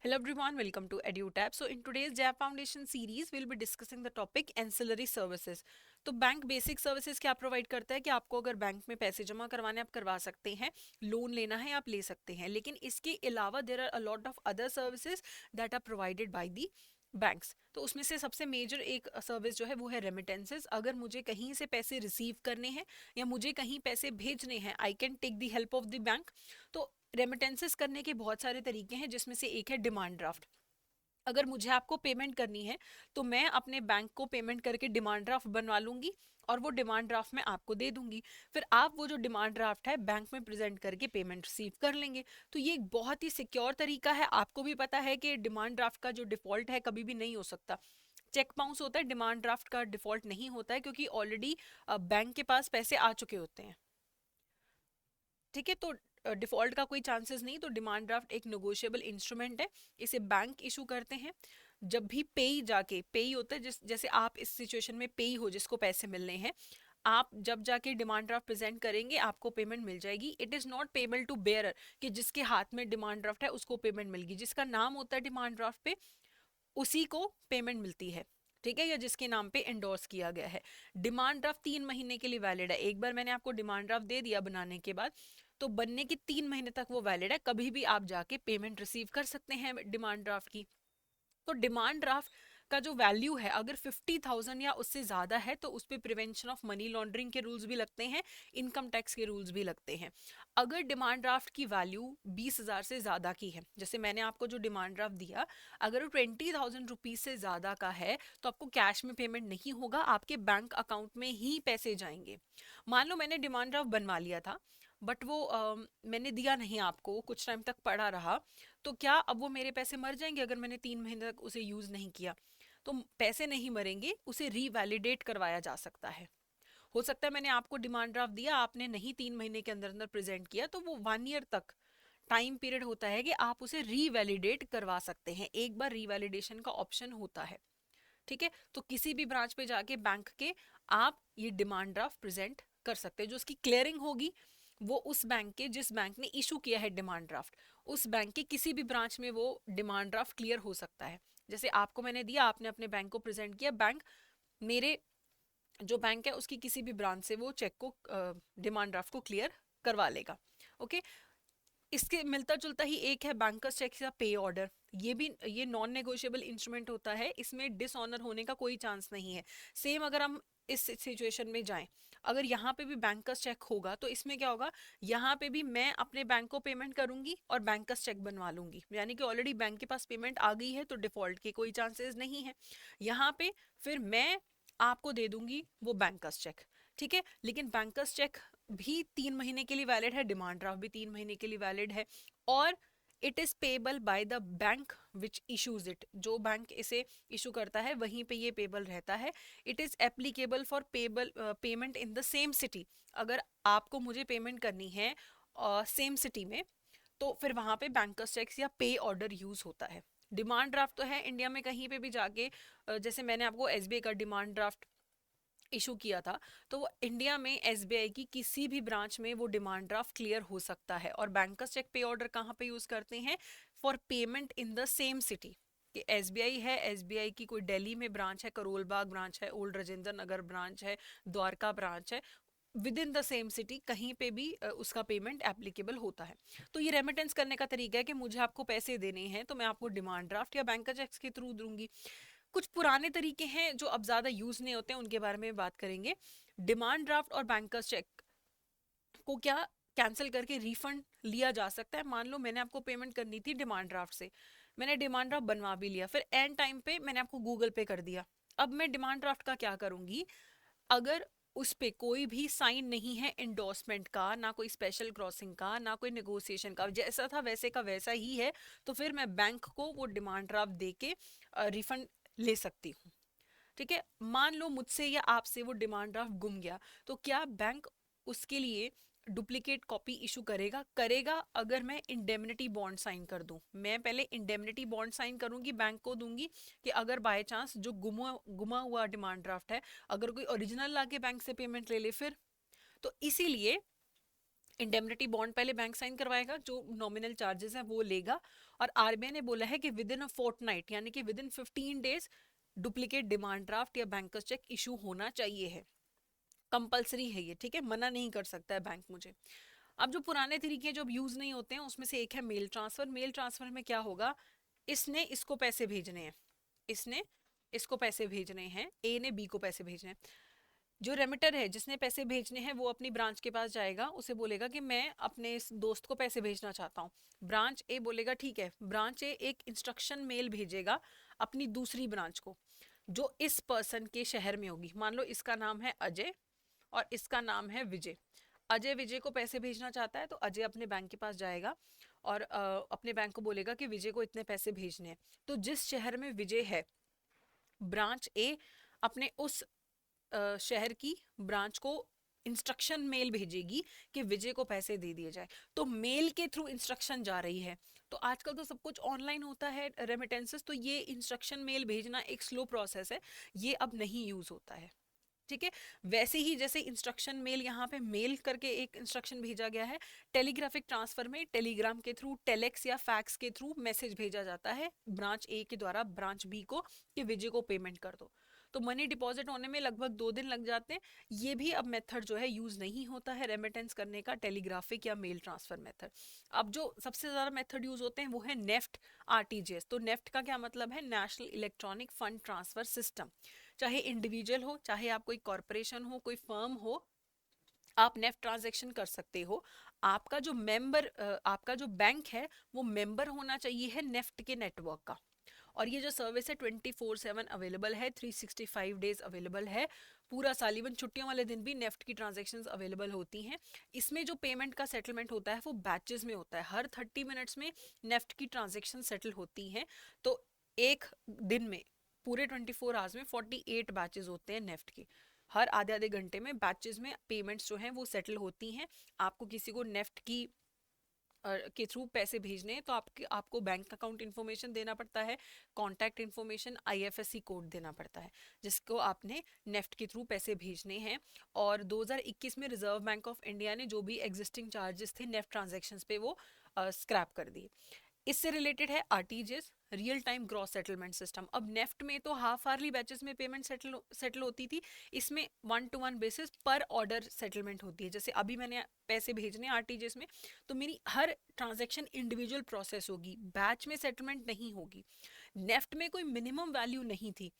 Hello everyone, welcome to EduTab. So in today's JAB Foundation series, we'll be discussing the topic ancillary services. तो bank basic services क्या provide करता है कि आपको अगर bank में पैसे जमा करवाने आप करवा सकते हैं, लोन लेना है आप ले सकते हैं, लेकिन इसके अलावा there are a lot of other services that are provided by the banks. तो उसमें से सबसे मेजर एक सर्विस जो है वो है रेमिटेंसेज। अगर मुझे कहीं से पैसे रिसीव करने हैं या मुझे कहीं पैसे भेजने हैं, I can take the help of the bank. तो रेमिटेंसेस करने के बहुत सारे तरीके हैं, जिसमें से एक है डिमांड ड्राफ्ट। अगर मुझे आपको पेमेंट करनी है तो मैं अपने बैंक को पेमेंट करके डिमांड ड्राफ्ट बनवा लूंगी और वो डिमांड ड्राफ्ट मैं आपको दे दूंगी। फिर आप वो जो डिमांड ड्राफ्ट है बैंक में प्रेजेंट करके पेमेंट रिसीव कर लेंगे। तो ये एक बहुत ही सिक्योर तरीका है। आपको भी पता है कि डिमांड ड्राफ्ट का जो डिफॉल्ट है कभी भी नहीं हो सकता। चेक बाउंस होता है, डिमांड ड्राफ्ट का डिफॉल्ट नहीं होता है, क्योंकि ऑलरेडी बैंक के पास पैसे आ चुके होते हैं। ठीक है, तो डिफॉल्ट का कोई चांसेस नहीं। तो डिमांड ड्राफ्ट एक नेगोशिएबल इंस्ट्रूमेंट है, इसे बैंक इशू करते हैं। जब भी पेई जाके, पेई होता है जिस जैसे आप इस सिचुएशन में पेई हो जिसको पैसे मिलने हैं, आप जब जाके डिमांड ड्राफ्ट प्रेजेंट करेंगे आपको पेमेंट मिल जाएगी। It is not payable to bearer कि जिसके हाथ में डिमांड ड्राफ्ट है उसको पेमेंट मिलेगी। जिसका नाम होता है डिमांड ड्राफ्ट पे उसी को पेमेंट मिलती है। ठीक है, या जिसके नाम पे एंडोर्स किया गया है। डिमांड ड्राफ्ट 3 महीने के लिए वैलिड है। एक बार मैंने आपको डिमांड ड्राफ्ट दे दिया बनाने के बाद, तो बनने के 3 महीने तक वो वैलिड है। कभी भी आप जाके पेमेंट रिसीव कर सकते हैं डिमांड ड्राफ्ट की। तो डिमांड ड्राफ्ट का जो वैल्यू है अगर 50,000 या उससे ज़्यादा है तो उस पर प्रिवेंशन ऑफ मनी लॉन्ड्रिंग के रूल्स भी लगते हैं, इनकम टैक्स के रूल्स भी लगते हैं। अगर डिमांड ड्राफ्ट की वैल्यू 20,000 से ज़्यादा की है, जैसे मैंने आपको जो डिमांड ड्राफ्ट दिया, अगर वो 20,000 रुपीज़ से ज़्यादा का है तो आपको कैश में पेमेंट नहीं होगा, आपके बैंक अकाउंट में ही पैसे जाएंगे। मान लो मैंने डिमांड ड्राफ्ट बनवा लिया था, बट वो मैंने दिया नहीं आपको, कुछ टाइम तक पड़ा रहा, तो क्या अब वो मेरे पैसे मर जाएंगे अगर मैंने 3 महीने तक उसे यूज नहीं किया? तो पैसे नहीं मरेंगे, उसे रीवैलिडेट करवाया जा सकता है। हो सकता है मैंने आपको डिमांड ड्राफ्ट दिया, आपने नहीं 3 महीने के अंदर अंदर प्रेजेंट किया, तो वो 1 ईयर तक टाइम पीरियड होता है कि आप उसे रीवैलिडेट करवा सकते हैं। एक बार रीवैलिडेशन का ऑप्शन होता है। ठीक है, तो किसी भी ब्रांच पे जाके बैंक के आप ये डिमांड ड्राफ्ट प्रेजेंट कर सकते हैं। जो उसकी क्लियरिंग होगी वो उस बैंक के, जिस बैंक ने इशू किया है डिमांड ड्राफ्ट, उस बैंक के किसी भी ब्रांच में वो डिमांड ड्राफ्ट क्लियर हो सकता है। जैसे आपको मैंने दिया, आपने अपने बैंक को प्रेजेंट किया, बैंक मेरे जो बैंक है उसकी किसी भी ब्रांच से वो चेक को, डिमांड ड्राफ्ट को क्लियर करवा लेगा। ओके। इसके मिलता जुलता ही एक है बैंकर्स चेक या पे ऑर्डर। ये नॉन नेगोशिएबल इंस्ट्रूमेंट होता है, इसमें डिसऑनर होने का कोई चांस नहीं है। सेम अगर हम इस सिचुएशन में जाएं, अगर यहाँ पे भी बैंकर्स चेक होगा तो इसमें क्या होगा, यहाँ पे भी मैं अपने बैंक को पेमेंट करूंगी और बैंकर्स चेक बनवा लूंगी, यानी कि ऑलरेडी बैंक के पास पेमेंट आ गई है तो डिफॉल्ट के कोई चांसेस नहीं है यहाँ पे। फिर मैं आपको दे दूंगी वो बैंकर्स चेक। ठीक है, लेकिन बैंकर्स चेक भी 3 महीने के लिए वैलिड है, डिमांड ड्राफ्ट भी 3 महीने के लिए वैलिड है। और it is payable by the bank which issues it. जो बैंक इसे इशू करता है वहीं पे ये पेबल रहता है। It is applicable for payable payment in the same city. अगर आपको मुझे पेमेंट करनी है सेम सिटी में, तो फिर वहां पे बैंकर्स चेक्स या पे ऑर्डर यूज होता है। डिमांड ड्राफ्ट तो है इंडिया में कहीं पे भी जाके, जैसे मैंने आपको एसबीआई का डिमांड ड्राफ्ट इशू किया था, तो वो इंडिया में एसबीआई की किसी भी ब्रांच में वो डिमांड ड्राफ्ट क्लियर हो सकता है। और बैंकर्स चेक पे ऑर्डर कहाँ पे यूज करते हैं? For payment in the same city. कि एसबीआई है, एसबीआई की कोई दिल्ली में ब्रांच है, करोल बाग ब्रांच है, ओल्ड राजेंद्र नगर ब्रांच है, द्वारका ब्रांच है, with in the same city कहीं पे भी उसका पेमेंट एप्लीकेबल होता है। तो ये रेमिटेंस करने का तरीका है कि मुझे आपको पैसे देने हैं तो मैं आपको डिमांड ड्राफ्ट या बैंक चेक्स के थ्रू दूंगी। कुछ पुराने तरीके हैं जो अब ज्यादा यूज नहीं होते हैं, उनके बारे में बात करेंगे। डिमांड ड्राफ्ट और बैंकर्स चेक को क्या कैंसिल करके रिफंड लिया जा सकता है। मान लो मैंने आपको पेमेंट करनी थी डिमांड ड्राफ्ट से, मैंने डिमांड ड्राफ्ट बनवा भी लिया, फिर एंड टाइम पे मैंने आपको गूगल पे कर दिया। अब मैं डिमांड ड्राफ्ट का क्या करूंगी? अगर उस पे कोई भी साइन नहीं है इंडोर्समेंट का, ना कोई स्पेशल क्रॉसिंग का, ना कोई नेगोशिएशन का, जैसा था वैसे का वैसा ही है, तो फिर मैं बैंक को वो डिमांड ड्राफ्ट दे के रिफंड ले सकती हूँ। ठीक है, मान लो मुझसे या आपसे वो डिमांड ड्राफ्ट गुम गया, तो क्या बैंक उसके लिए डुप्लीकेट कॉपी इशू करेगा? करेगा, अगर मैं इंडेमनिटी बॉन्ड साइन कर दूं। मैं पहले इंडेमनिटी बॉन्ड साइन करूंगी, बैंक को दूंगी कि अगर बाय चांस जो गुमा गुमा हुआ डिमांड ड्राफ्ट है, अगर कोई ओरिजिनल लाके बैंक से पेमेंट ले ले फिर। तो इसीलिए इंडेमनिटी बॉन्ड पहले बैंक साइन करवाएगा, जो नॉमिनल चार्जेस है वो लेगा, और आरबीआई ने बोला है कि विद इन अ फोर्टनाइट यानी कि with in 15 days duplicate demand draft या बैंकर्स चेक इशू होना चाहिए है, कंपलसरी है ये, ठीक है, मना नहीं कर सकता है बैंक मुझे। अब जो पुराने तरीके जो अब यूज नहीं होते हैं उसमें से एक है मेल ट्रांसफर। मेल ट्रांसफर में क्या होगा, इसने इसको पैसे भेजने हैं, इसने इसको पैसे भेजने हैं, ए ने बी को पैसे भेजने हैं। जो रेमिटर है जिसने पैसे भेजने हैं वो अपनी ब्रांच के पास जाएगा, उसे बोलेगा कि मैं अपने इस दोस्त को पैसे भेजना चाहता हूँ। ब्रांच ए बोलेगा ठीक है, ब्रांच ए एक इंस्ट्रक्शन मेल भेजेगा अपनी दूसरी ब्रांच को जो इस पर्सन के शहर में होगी। मान लो इसका नाम है अजय और इसका नाम है विजय। अजय विजय को पैसे भेजना चाहता है तो अजय अपने बैंक के पास जाएगा और अपने बैंक को बोलेगा कि विजय को इतने पैसे भेजने हैं। तो जिस शहर में विजय है, ब्रांच ए अपने उस शहर की ब्रांच को इंस्ट्रक्शन मेल भेजेगी कि विजय को पैसे दे दिए जाए। तो मेल के थ्रू इंस्ट्रक्शन जा रही है। तो आजकल तो सब कुछ ऑनलाइन होता है रेमिटेंसेस, तो ये इंस्ट्रक्शन मेल भेजना एक स्लो प्रोसेस है, ये अब नहीं यूज होता है, ठीक है। वैसे ही जैसे इंस्ट्रक्शन मेल यहाँ पे मेल करके एक इंस्ट्रक्शन भेजा गया है, टेलीग्राफिक ट्रांसफर में टेलीग्राम के थ्रू, टेलेक्स या फैक्स के थ्रू मैसेज भेजा जाता है ब्रांच ए के द्वारा ब्रांच बी को कि विजय को पेमेंट कर दो। तो मनी डिपॉजिट होने में लगभग 2 दिन लग जाते हैं। ये भी अब मेथड जो है यूज नहीं होता है रेमिटेंस करने का, टेलीग्राफिक या मेल ट्रांसफर मेथड। अब जो सबसे ज्यादा मेथड यूज होते हैं वो है नेफ्ट, आरटीजीएस। तो नेफ्ट का क्या मतलब है, national electronic fund transfer system. चाहे इंडिविजुअल हो, चाहे आप कोई कॉरपोरेशन हो, कोई फर्म हो, आप नेफ्ट ट्रांजैक्शन कर सकते हो। आपका जो मेंबर, आपका जो बैंक है वो मेंबर होना चाहिए है नेफ्ट के नेटवर्क का। और ये जो सर्विस है 24/7 अवेलेबल है, 365 डेज अवेलेबल है, पूरा साल, इवन छुट्टियों वाले दिन भी नेफ्ट की ट्रांजैक्शंस अवेलेबल होती हैं। इसमें जो पेमेंट का सेटलमेंट होता है वो बैचेस में होता है, हर 30 मिनट्स में नेफ्ट की ट्रांजैक्शन सेटल होती हैं। तो एक दिन में पूरे 24 आवर्स में 48 बैचेस होते हैं नेफ्ट के, हर आधे आधे घंटे में बैचेस में पेमेंट्स जो हैं वो सेटल होती हैं। आपको किसी को नेफ्ट की के थ्रू पैसे भेजने हैं तो आपको बैंक अकाउंट इन्फॉर्मेशन देना पड़ता है, कॉन्टैक्ट इन्फॉर्मेशन, आईएफएससी कोड देना पड़ता है जिसको आपने नेफ्ट के थ्रू पैसे भेजने हैं। और 2021 में रिजर्व बैंक ऑफ इंडिया ने जो भी एग्जिस्टिंग चार्जेस थे नेफ्ट ट्रांजैक्शंस पे वो स्क्रैप कर दिए। इससे रिलेटेड है RTGS, real time gross settlement system. अब नेफ्ट में तो हाफ आर्ली बैचेस में पेमेंट सेटल होती थी, इसमें 1-to-1 बेसिस पर ऑर्डर सेटलमेंट होती है। जैसे अभी मैंने पैसे भेजने आरटीजीएस में तो मेरी हर ट्रांजैक्शन इंडिविजुअल प्रोसेस होगी, बैच में सेटलमेंट नहीं होगी। नेफ्ट में कोई मिनिमम वैल्यू नहीं थी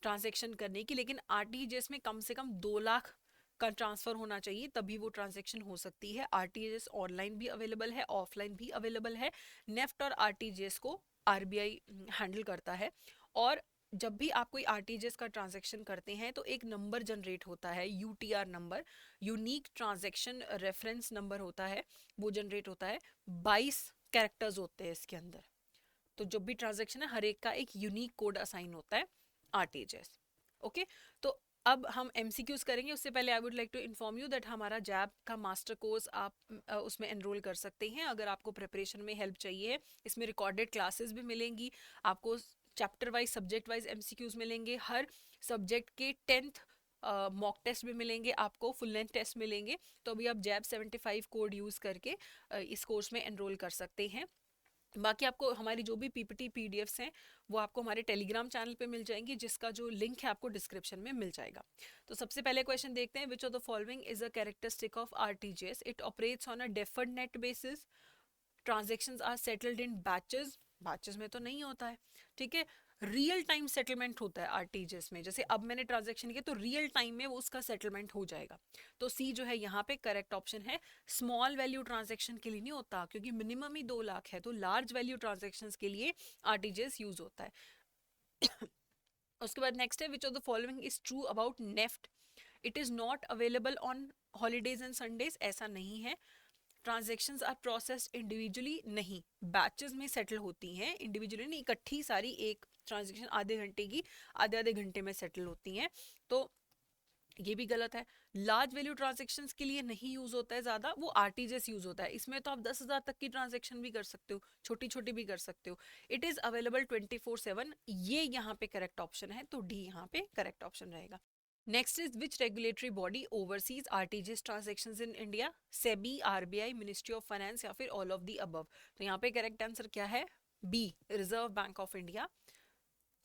ट्रांजैक्शन करने की, लेकिन आरटीजीएस में कम से कम 2 लाख का ट्रांसफर होना चाहिए तभी वो ट्रांजैक्शन हो सकती है। आरटीजीएस ऑनलाइन भी अवेलेबल है, ऑफलाइन भी अवेलेबल है। नेफ्ट और आरटीजीएस को आरबीआई हैंडल करता है। और जब भी आप कोई आरटीजीएस का ट्रांजैक्शन करते हैं तो एक नंबर जनरेट होता है, UTR number, unique transaction reference number होता है, वो जनरेट होता है। 22 कैरेक्टर्स होते हैं इसके अंदर। तो जब भी ट्रांजैक्शन है हर एक का एक यूनिक कोड असाइन होता है आरटीजीएस। ओके, तो अब हम एमसीक्यूज करेंगे। उससे पहले I would like to inform you that हमारा जैब का मास्टर कोर्स आप उसमें एनरोल कर सकते हैं अगर आपको प्रिपरेशन में हेल्प चाहिए। इसमें रिकॉर्डेड क्लासेस भी मिलेंगी आपको, chapter wise subject wise MCQs मिलेंगे, हर सब्जेक्ट के 10th मॉक टेस्ट भी मिलेंगे आपको, फुल लेंथ टेस्ट मिलेंगे। तो अभी आप जैब 75 कोड यूज़ करके इस कोर्स में एनरोल कर सकते हैं। बाकी आपको हमारी जो भी पीपीटी पीडीएफ्स हैं वो आपको हमारे टेलीग्राम चैनल पे मिल जाएंगी, जिसका जो लिंक है आपको डिस्क्रिप्शन में मिल जाएगा। तो सबसे पहले क्वेश्चन देखते हैं, which of the following is a characteristic of RTGS, it operates on a deferred net basis, transactions are settled in batches, batches में तो नहीं होता है, ठीक है। रियल टाइम सेटलमेंट होता है आरटीजीएस में, जैसे अब मैंने ट्रांजैक्शन किया तो रियल टाइम में वो उसका सेटलमेंट हो जाएगा। तो सी जो है यहाँ पे करेक्ट ऑप्शन है। स्मॉल वैल्यू ट्रांजैक्शन के लिए नहीं होता क्योंकि मिनिमम ही 2 लाख है, तो लार्ज वैल्यू ट्रांजैक्शन के लिए आरटीजीएस यूज होता है। उसके बाद नेक्स्ट है, विच of the following is true about NEFT, it is not available on holidays and Sundays, ऐसा नहीं है। ट्रांजैक्शंस आर प्रोसेस्ड इंडिविजुअली, नहीं, बैचेस में सेटल होती हैं, इंडिविजुअली नहीं, इकट्ठी सारी एक ट्रांजैक्शन आधे घंटे की आधे आधे घंटे में सेटल होती हैं, तो ये भी गलत है। लार्ज वैल्यू ट्रांजैक्शंस के लिए नहीं यूज होता है ज्यादा, वो आरटीजीएस यूज होता है। इसमें तो आप 10,000 तक की ट्रांजैक्शन भी कर सकते हो, छोटी छोटी भी कर सकते हो। इट इज अवेलेबल 24/7, ये यहाँ पे करेक्ट ऑप्शन है, तो डी यहाँ पे करेक्ट ऑप्शन रहेगा। Next is which regulatory body overseas RTGS transactions in India, SEBI, RBI, ministry of finance या फिर ऑल ऑफ द अबव। तो यहाँ पे करेक्ट आंसर क्या है, B Reserve Bank of India.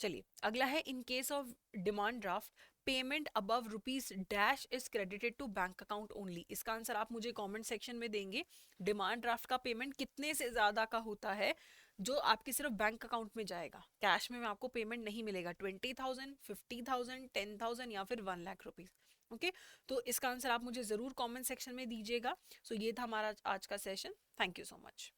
चलिए अगला है, in case of demand draft payment above rupees dash is credited to bank account only. इसका आंसर आप मुझे कमेंट सेक्शन में देंगे। डिमांड ड्राफ्ट का पेमेंट कितने से ज्यादा का होता है जो आपके सिर्फ बैंक अकाउंट में जाएगा, कैश में आपको पेमेंट नहीं मिलेगा, 20,000, 50,000, 10,000 या फिर 1 लाख रुपीज। ओके, तो इसका आंसर आप मुझे जरूर कमेंट सेक्शन में दीजिएगा। सो ये था हमारा आज का session. Thank you so much.